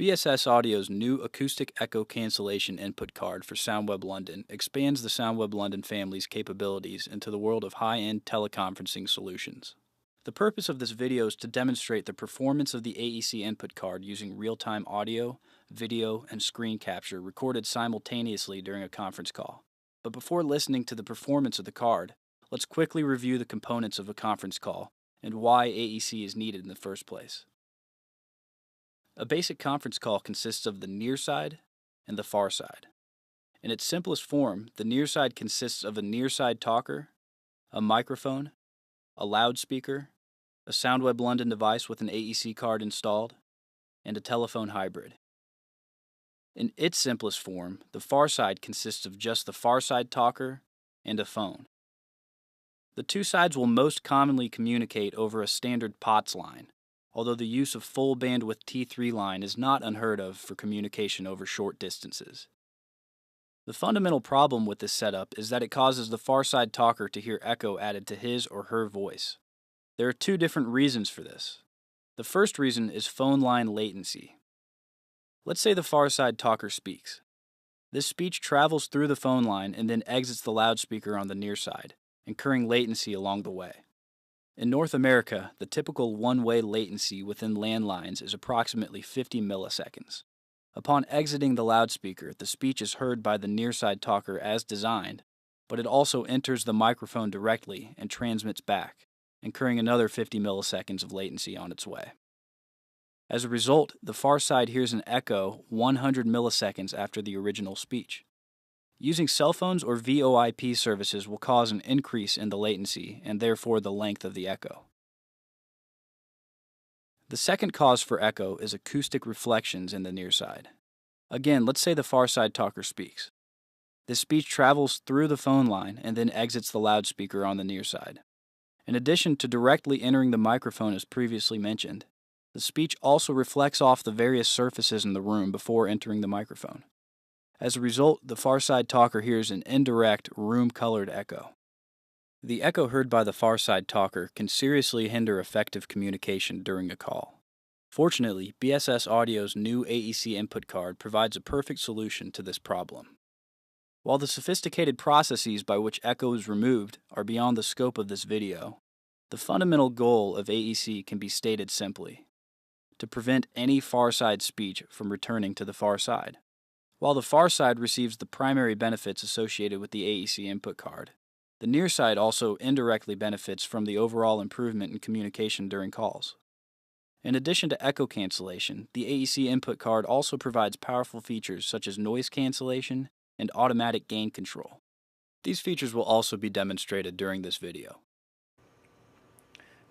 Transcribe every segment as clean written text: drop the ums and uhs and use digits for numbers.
BSS Audio's new Acoustic Echo Cancellation input card for SoundWeb London expands the SoundWeb London family's capabilities into the world of high-end teleconferencing solutions. The purpose of this video is to demonstrate the performance of the AEC input card using real-time audio, video, and screen capture recorded simultaneously during a conference call. But before listening to the performance of the card, let's quickly review the components of a conference call and why AEC is needed in the first place. A basic conference call consists of the near side and the far side. In its simplest form, the near side consists of a near side talker, a microphone, a loudspeaker, a SoundWeb London device with an AEC card installed, and a telephone hybrid. In its simplest form, the far side consists of just the far side talker and a phone. The two sides will most commonly communicate over a standard POTS line, although the use of full bandwidth T3 line is not unheard of for communication over short distances. The fundamental problem with this setup is that it causes the far side talker to hear echo added to his or her voice. There are two different reasons for this. The first reason is phone line latency. Let's say the far side talker speaks. This speech travels through the phone line and then exits the loudspeaker on the near side, incurring latency along the way. In North America, the typical one-way latency within landlines is approximately 50 milliseconds. Upon exiting the loudspeaker, the speech is heard by the near-side talker as designed, but it also enters the microphone directly and transmits back, incurring another 50 milliseconds of latency on its way. As a result, the far side hears an echo 100 milliseconds after the original speech. Using cell phones or VoIP services will cause an increase in the latency and therefore the length of the echo. The second cause for echo is acoustic reflections in the near side. Again, let's say the far side talker speaks. This speech travels through the phone line and then exits the loudspeaker on the near side. In addition to directly entering the microphone as previously mentioned, the speech also reflects off the various surfaces in the room before entering the microphone. As a result, the far side talker hears an indirect, room-colored echo. The echo heard by the far side talker can seriously hinder effective communication during a call. Fortunately, BSS Audio's new AEC input card provides a perfect solution to this problem. While the sophisticated processes by which echo is removed are beyond the scope of this video, the fundamental goal of AEC can be stated simply: to prevent any far side speech from returning to the far side. While the far side receives the primary benefits associated with the AEC input card, the near side also indirectly benefits from the overall improvement in communication during calls. In addition to echo cancellation, the AEC input card also provides powerful features such as noise cancellation and automatic gain control. These features will also be demonstrated during this video.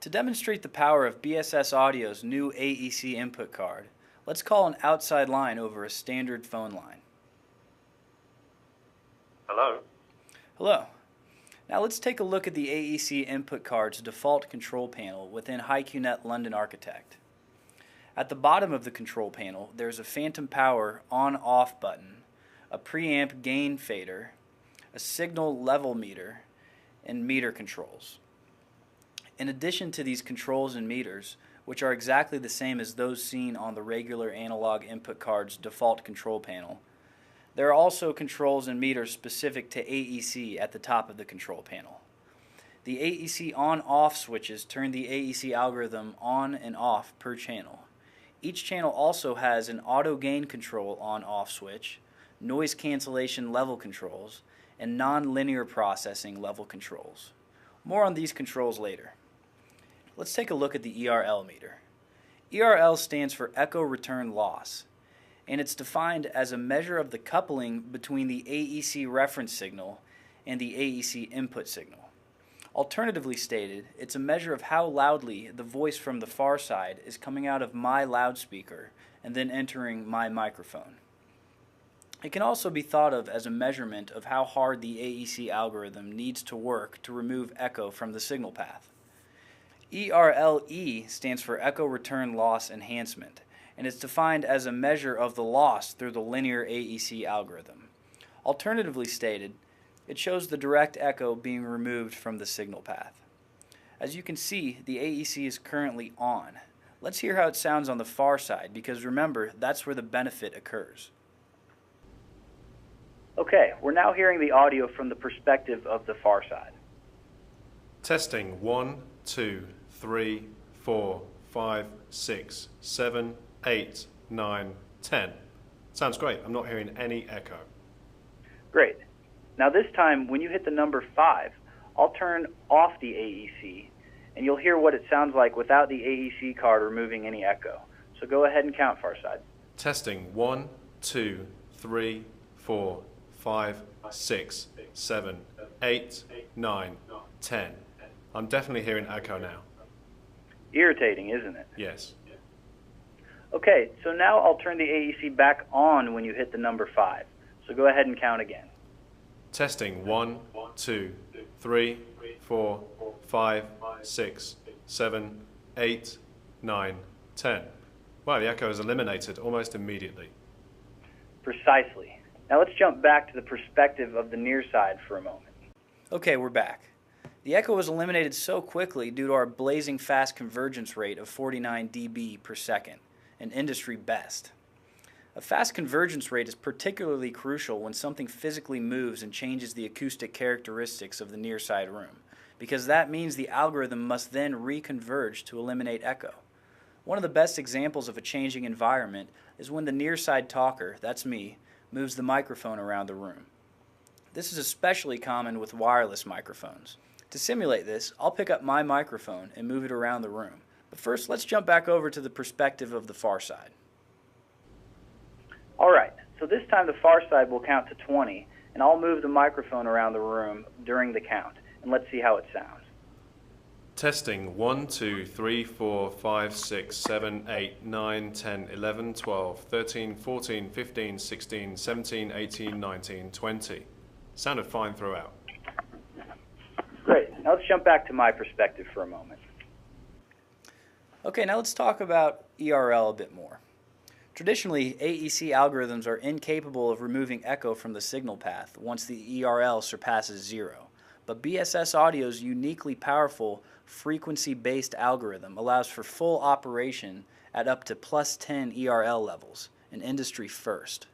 To demonstrate the power of BSS Audio's new AEC input card, let's call an outside line over a standard phone line. Hello? Hello. Now let's take a look at the AEC input card's default control panel within HiQNet London Architect. At the bottom of the control panel, there's a phantom power on-off button, a preamp gain fader, a signal level meter, and meter controls. In addition to these controls and meters, which are exactly the same as those seen on the regular analog input card's default control panel, there are also controls and meters specific to AEC at the top of the control panel. The AEC on-off switches turn the AEC algorithm on and off per channel. Each channel also has an auto gain control on-off switch, noise cancellation level controls, and non-linear processing level controls. More on these controls later. Let's take a look at the ERL meter. ERL stands for echo return loss, and it's defined as a measure of the coupling between the AEC reference signal and the AEC input signal. Alternatively stated, it's a measure of how loudly the voice from the far side is coming out of my loudspeaker and then entering my microphone. It can also be thought of as a measurement of how hard the AEC algorithm needs to work to remove echo from the signal path. ERLE stands for Echo Return Loss Enhancement, and it's defined as a measure of the loss through the linear AEC algorithm. Alternatively stated, it shows the direct echo being removed from the signal path. As you can see, the AEC is currently on. Let's hear how it sounds on the far side, because remember, that's where the benefit occurs. Okay, we're now hearing the audio from the perspective of the far side. Testing 1, 2, 3, 4, 5, 6, 7, 8, 9, 10. Sounds great. I'm not hearing any echo. Great. Now this time, when you hit the number 5, I'll turn off the AEC, and you'll hear what it sounds like without the AEC card removing any echo. So go ahead and count, far side. Testing 1, 2, 3, 4, 5, 6, 7, 8, 9, 10. I'm definitely hearing echo now. Irritating, isn't it? Yes. Okay, so now I'll turn the AEC back on when you hit the number 5. So go ahead and count again. Testing 1, 2, 3, 4, 5, 6, 7, 8, 9, 10. Wow, the echo is eliminated almost immediately. Precisely. Now let's jump back to the perspective of the near side for a moment. Okay, we're back. The echo was eliminated so quickly due to our blazing fast convergence rate of 49 dB per second, an industry best. A fast convergence rate is particularly crucial when something physically moves and changes the acoustic characteristics of the near side room, because that means the algorithm must then reconverge to eliminate echo. One of the best examples of a changing environment is when the near side talker, that's me, moves the microphone around the room. This is especially common with wireless microphones. To simulate this, I'll pick up my microphone and move it around the room. But first, let's jump back over to the perspective of the far side. All right, so this time the far side will count to 20, and I'll move the microphone around the room during the count, and let's see how it sounds. Testing 1, 2, 3, 4, 5, 6, 7, 8, 9, 10, 11, 12, 13, 14, 15, 16, 17, 18, 19, 20. Sounded fine throughout. Great. Now let's jump back to my perspective for a moment. Okay, now let's talk about ERL a bit more. Traditionally, AEC algorithms are incapable of removing echo from the signal path once the ERL surpasses 0. But BSS Audio's uniquely powerful frequency-based algorithm allows for full operation at up to plus 10 ERL levels, an industry first.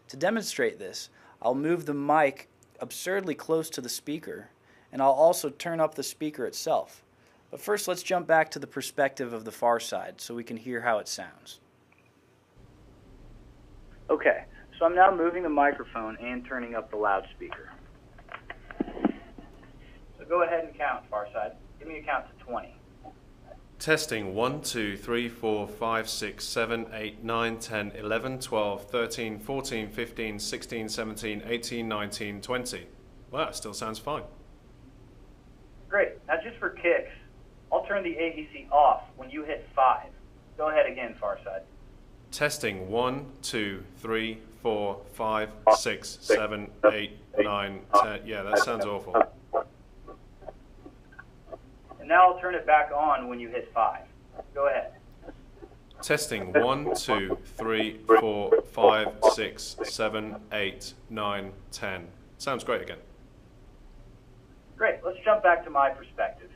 To demonstrate this, I'll move the mic absurdly close to the speaker, and I'll also turn up the speaker itself. But first, let's jump back to the perspective of the far side so we can hear how it sounds. Okay, so I'm now moving the microphone and turning up the loudspeaker. So go ahead and count, far side. Give me a count to 20. Testing 1, 2, 3, 4, 5, 6, 7, 8, 9, 10, 11, 12, 13, 14, 15, 16, 17, 18, 19, 20. Wow, it still sounds fine. Great. Now just for kicks, I'll turn the AEC off when you hit 5. Go ahead again, far side. Testing 1, 2, 3, 4, 5, 6, 7, 8, 9, 10. Yeah, that sounds awful. And now I'll turn it back on when you hit 5. Go ahead. Testing 1, 2, 3, 4, 5, 6, 7, 8, 9, 10. Sounds great again. Great. Let's jump back to my perspective.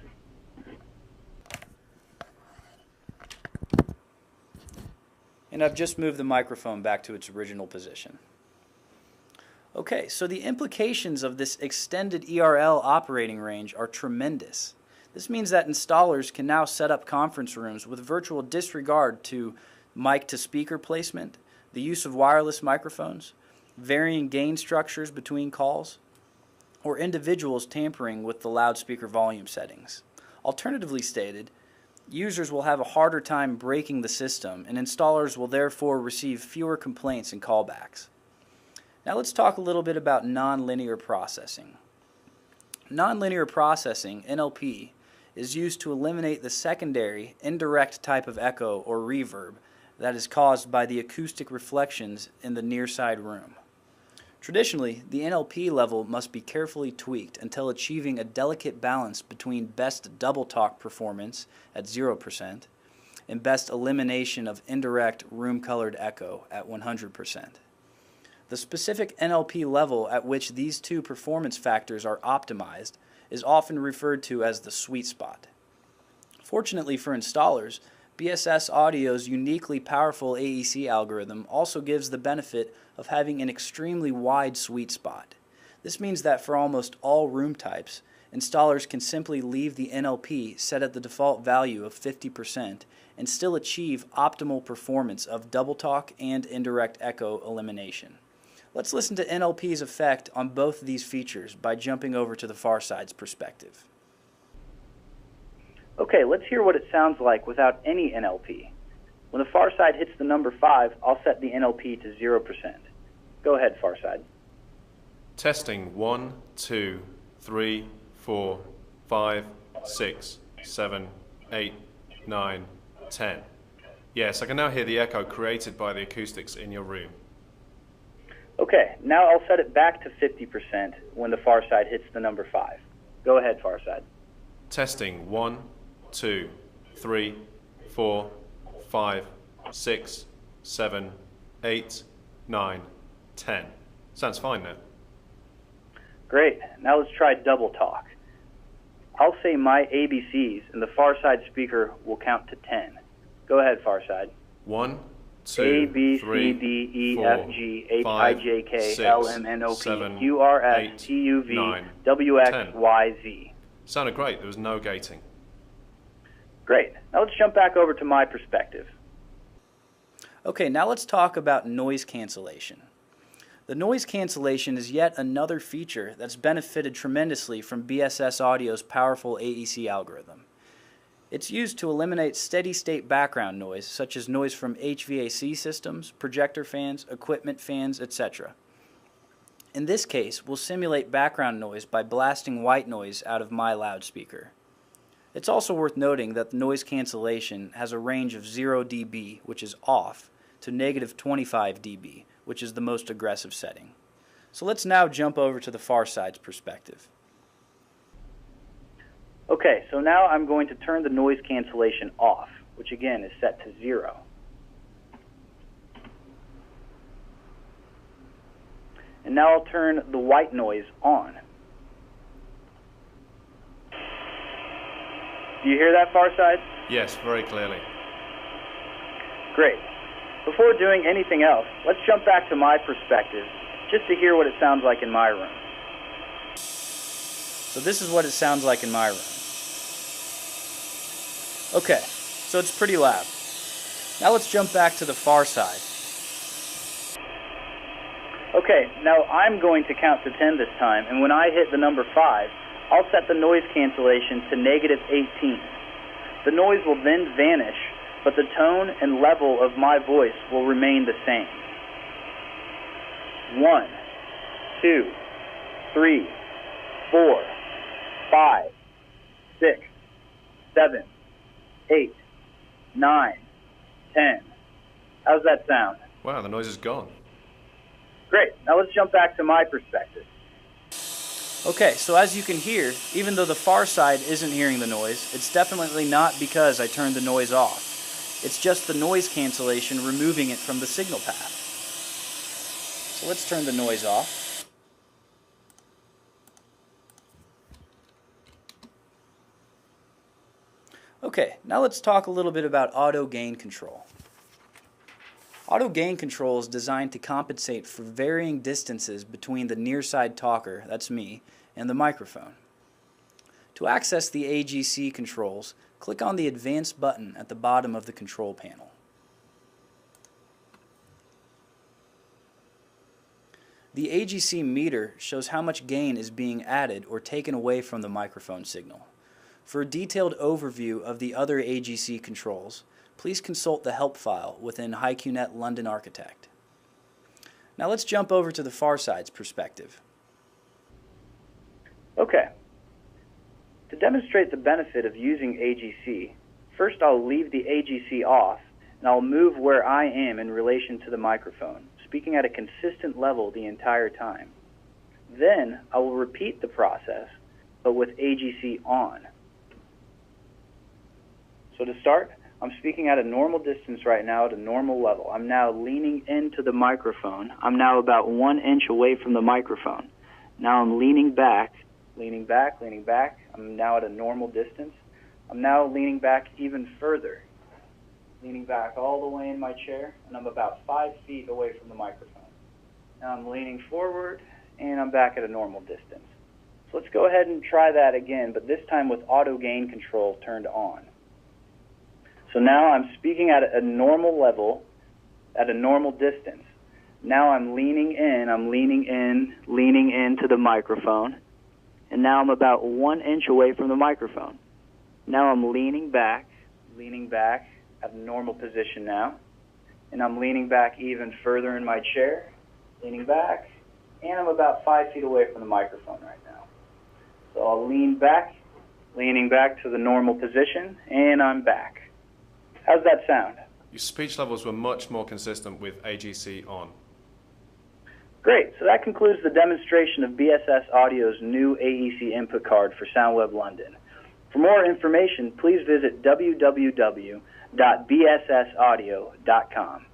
And I've just moved the microphone back to its original position. Okay, so the implications of this extended ERL operating range are tremendous. This means that installers can now set up conference rooms with virtual disregard to mic-to-speaker placement, the use of wireless microphones, varying gain structures between calls, or individuals tampering with the loudspeaker volume settings. Alternatively stated, users will have a harder time breaking the system, and installers will therefore receive fewer complaints and callbacks. Now let's talk a little bit about nonlinear processing. Nonlinear processing, NLP, is used to eliminate the secondary, indirect type of echo or reverb that is caused by the acoustic reflections in the near side room. Traditionally, the NLP level must be carefully tweaked until achieving a delicate balance between best double talk performance at 0% and best elimination of indirect room-colored echo at 100%. The specific NLP level at which these two performance factors are optimized is often referred to as the sweet spot. Fortunately for installers, BSS Audio's uniquely powerful AEC algorithm also gives the benefit of having an extremely wide sweet spot. This means that for almost all room types, installers can simply leave the NLP set at the default value of 50% and still achieve optimal performance of double talk and indirect echo elimination. Let's listen to NLP's effect on both of these features by jumping over to the far side's perspective. Okay, let's hear what it sounds like without any NLP. When the far side hits the number 5, I'll set the NLP to 0%. Go ahead, far side. Testing 1, 2, 3, 4, 5, 6, 7, 8, 9, 10. Yes, I can now hear the echo created by the acoustics in your room. Okay, now I'll set it back to 50% when the far side hits the number 5. Go ahead, far side. Testing 1, 2, 3, 4, 5, 6, 7, 8, 9, 10. Sounds fine now. Great. Now let's try double talk. I'll say my ABCs, and the far side speaker will count to 10. Go ahead, far side. 1, 2, A, B, 3, C, D, E, 4, F, G, H, 5, I, J, K, 6, L, M, N, O, P, 7, Q, R, S, 8, T, U, V, 9, W, X, 10. Y, Z. Sounded great. There was no gating. Great. Now let's jump back over to my perspective. Okay, now let's talk about noise cancellation. The noise cancellation is yet another feature that's benefited tremendously from BSS Audio's powerful AEC algorithm. It's used to eliminate steady-state background noise, such as noise from HVAC systems, projector fans, equipment fans, etc. In this case, we'll simulate background noise by blasting white noise out of my loudspeaker. It's also worth noting that the noise cancellation has a range of 0 dB, which is off, to negative 25 dB, which is the most aggressive setting. So let's now jump over to the far side's perspective. Okay, so now I'm going to turn the noise cancellation off, which again is set to 0. And now I'll turn the white noise on. Do you hear that, far side? Yes, very clearly. Great. Before doing anything else, let's jump back to my perspective, just to hear what it sounds like in my room. So this is what it sounds like in my room. Okay, so it's pretty loud. Now let's jump back to the far side. Okay, now I'm going to count to 10 this time, and when I hit the number 5, I'll set the noise cancellation to negative 18. The noise will then vanish, but the tone and level of my voice will remain the same. 1, 2, 3, 4, 5, 6, 7, 8, 9, 10. How's that sound? Wow, the noise is gone. Great. Now let's jump back to my perspective. Okay, so as you can hear, even though the far side isn't hearing the noise, it's definitely not because I turned the noise off. It's just the noise cancellation removing it from the signal path. So let's turn the noise off. Okay, now let's talk a little bit about auto gain control. Auto gain control is designed to compensate for varying distances between the near side talker, that's me, and the microphone. To access the AGC controls, click on the Advanced button at the bottom of the control panel. The AGC meter shows how much gain is being added or taken away from the microphone signal. For a detailed overview of the other AGC controls, please consult the help file within HiQNet London Architect. Now let's jump over to the far side's perspective. Okay. To demonstrate the benefit of using AGC, first I'll leave the AGC off and I'll move where I am in relation to the microphone, speaking at a consistent level the entire time. Then I will repeat the process, but with AGC on. So to start, I'm speaking at a normal distance right now at a normal level. I'm now leaning into the microphone. I'm now about 1 inch away from the microphone. Now I'm leaning back, leaning back, leaning back. I'm now at a normal distance. I'm now leaning back even further. leaning back all the way in my chair, and I'm about 5 feet away from the microphone. Now I'm leaning forward, and I'm back at a normal distance. So let's go ahead and try that again, but this time with auto gain control turned on. So now I'm speaking at a normal level, at a normal distance. Now I'm leaning into the microphone, and now I'm about 1 inch away from the microphone. Now I'm leaning back at a normal position now, and I'm leaning back even further in my chair, leaning back, and I'm about 5 feet away from the microphone right now. So I'll leaning back to the normal position, and I'm back. How's that sound? Your speech levels were much more consistent with AGC on. Great, so that concludes the demonstration of BSS Audio's new AEC input card for SoundWeb London. For more information, please visit www.bssaudio.com.